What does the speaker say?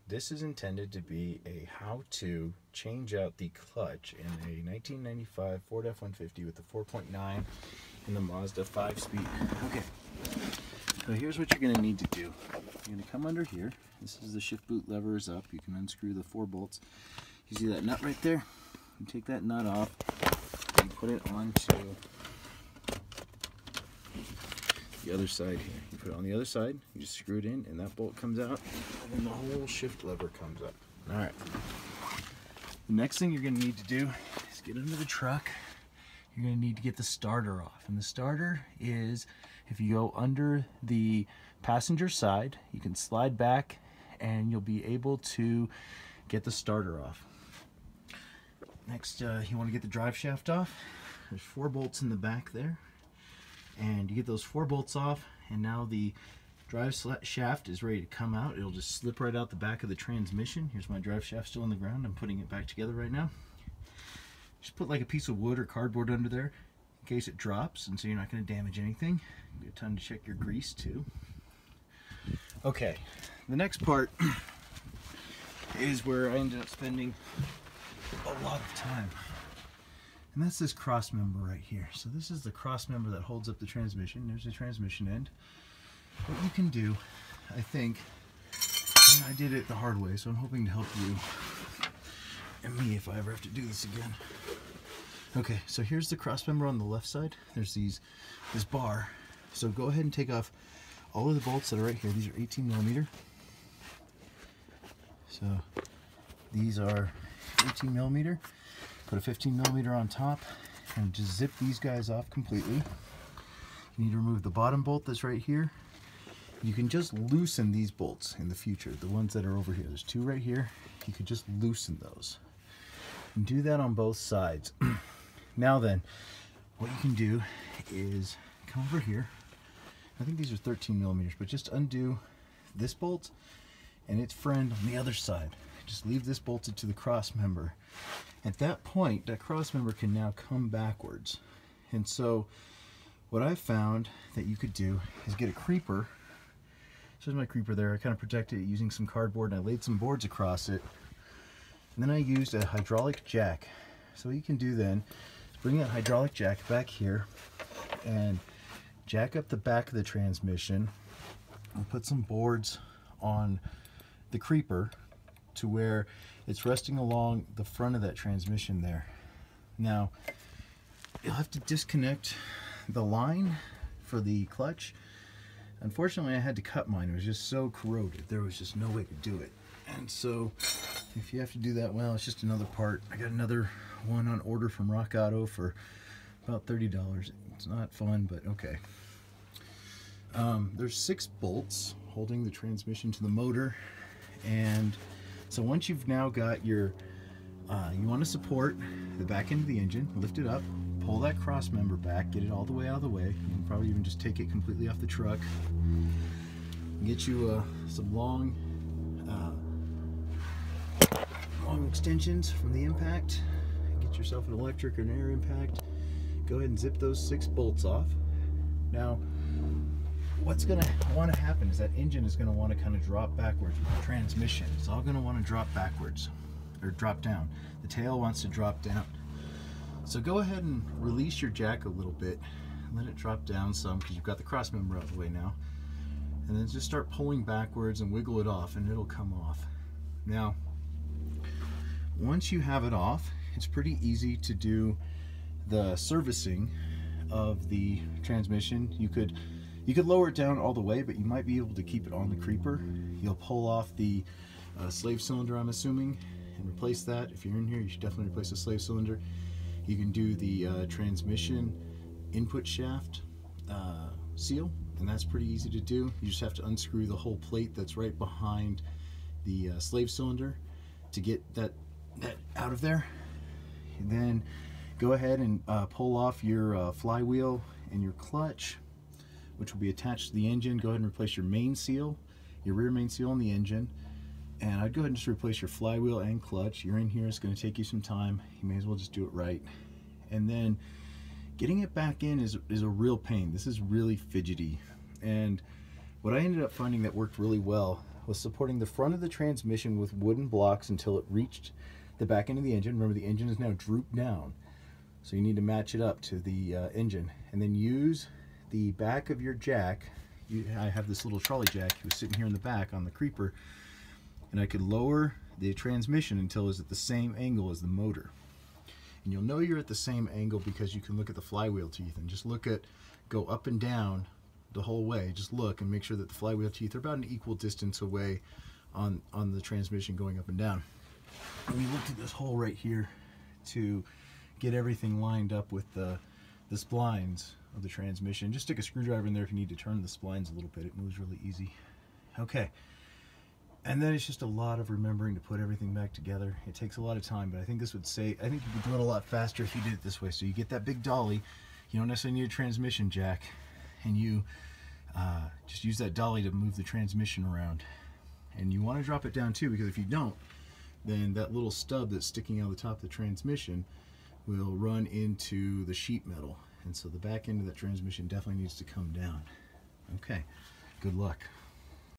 This is intended to be a how-to change out the clutch in a 1995 Ford F-150 with the 4.9 and the Mazda 5-speed. Okay, so here's what you're going to need to do. You're going to come under here. This is the shift boot lever is up. You can unscrew the 4 bolts. You see that nut right there? You take that nut off and put it onto the other side here. You put it on the other side, you just screw it in, and that bolt comes out, and then the whole shift lever comes up. All right. The next thing you're going to need to do is get under the truck. You're going to need to get the starter off, and the starter is, if you go under the passenger side, you can slide back, and you'll be able to get the starter off. Next, you want to get the drive shaft off. There's 4 bolts in the back there. And you get those 4 bolts off, and now the drive shaft is ready to come out. It'll just slip right out the back of the transmission. Here's my drive shaft still on the ground. I'm putting it back together right now. Just put like a piece of wood or cardboard under there in case it drops, and so you're not going to damage anything. Good time to check your grease too. Okay, the next part is where I ended up spending a lot of time. And that's this cross member right here. So this is the cross member that holds up the transmission. There's the transmission end. What you can do, I think, and I did it the hard way, so I'm hoping to help you and me if I ever have to do this again. Okay, so here's the cross member on the left side. There's this bar. So go ahead and take off all of the bolts that are right here. These are 18mm. So these are 18mm. Put a 15mm on top and just zip these guys off completely. You need to remove the bottom bolt that's right here. You can just loosen these bolts in the future, the ones that are over here. There's 2 right here. You could just loosen those. And do that on both sides. Now then, what you can do is come over here. I think these are 13mm, but just undo this bolt and its friend on the other side. Just leave this bolted to the cross member. At that point, that cross member can now come backwards. And so what I found that you could do is get a creeper. So there's my creeper there. I kind of protected it using some cardboard, and I laid some boards across it. And then I used a hydraulic jack. So what you can do then is bring that hydraulic jack back here and jack up the back of the transmission and put some boards on the creeper to where it's resting along the front of that transmission there. Now, you'll have to disconnect the line for the clutch. Unfortunately, I had to cut mine. It was just so corroded. There was just no way to do it. And so, if you have to do that, well, it's just another part. I got another one on order from Rock Auto for about $30. It's not fun, but okay. There's 6 bolts holding the transmission to the motor, and so once you've now got your, you want to support the back end of the engine, lift it up, pull that cross member back, get it all the way out of the way. You can probably even just take it completely off the truck. Get you some long extensions from the impact. Get yourself an electric or an air impact. Go ahead and zip those 6 bolts off. Now, what's going to want to happen is that engine is going to want to kind of drop backwards with the transmission. It's all going to want to drop backwards, or drop down. The tail wants to drop down. So go ahead and release your jack a little bit and let it drop down some, because you've got the cross member out of the way now. And then just start pulling backwards and wiggle it off, and it'll come off. Now, once you have it off, it's pretty easy to do the servicing of the transmission. You could lower it down all the way, but you might be able to keep it on the creeper. You'll pull off the slave cylinder, I'm assuming, and replace that. If you're in here, you should definitely replace the slave cylinder. You can do the transmission input shaft seal, and that's pretty easy to do. You just have to unscrew the whole plate that's right behind the slave cylinder to get that out of there. And then go ahead and pull off your flywheel and your clutch, which will be attached to the engine. Go ahead and replace your main seal, your rear main seal on the engine. And I'd go ahead and just replace your flywheel and clutch. You're in here, it's going to take you some time. You may as well just do it right. And then getting it back in is a real pain. This is really fidgety. And what I ended up finding that worked really well was supporting the front of the transmission with wooden blocks until it reached the back end of the engine. Remember, the engine is now drooped down, so you need to match it up to the engine, and then use the back of your jack. I have this little trolley jack. He was sitting here in the back on the creeper, and I could lower the transmission until it was at the same angle as the motor. And you'll know you're at the same angle because you can look at the flywheel teeth and just go up and down the whole way. Just look and make sure that the flywheel teeth are about an equal distance away on the transmission going up and down. And we looked at this hole right here to get everything lined up with the splines of the transmission. Just stick a screwdriver in there if you need to turn the splines a little bit. It moves really easy. Okay. And then it's just a lot of remembering to put everything back together. It takes a lot of time, but I think you could do it a lot faster if you did it this way. So you get that big dolly. You don't necessarily need a transmission jack, and you just use that dolly to move the transmission around. And you want to drop it down too, because if you don't, then that little stub that's sticking out of the top of the transmission will run into the sheet metal. And so the back end of that transmission definitely needs to come down. Okay, good luck.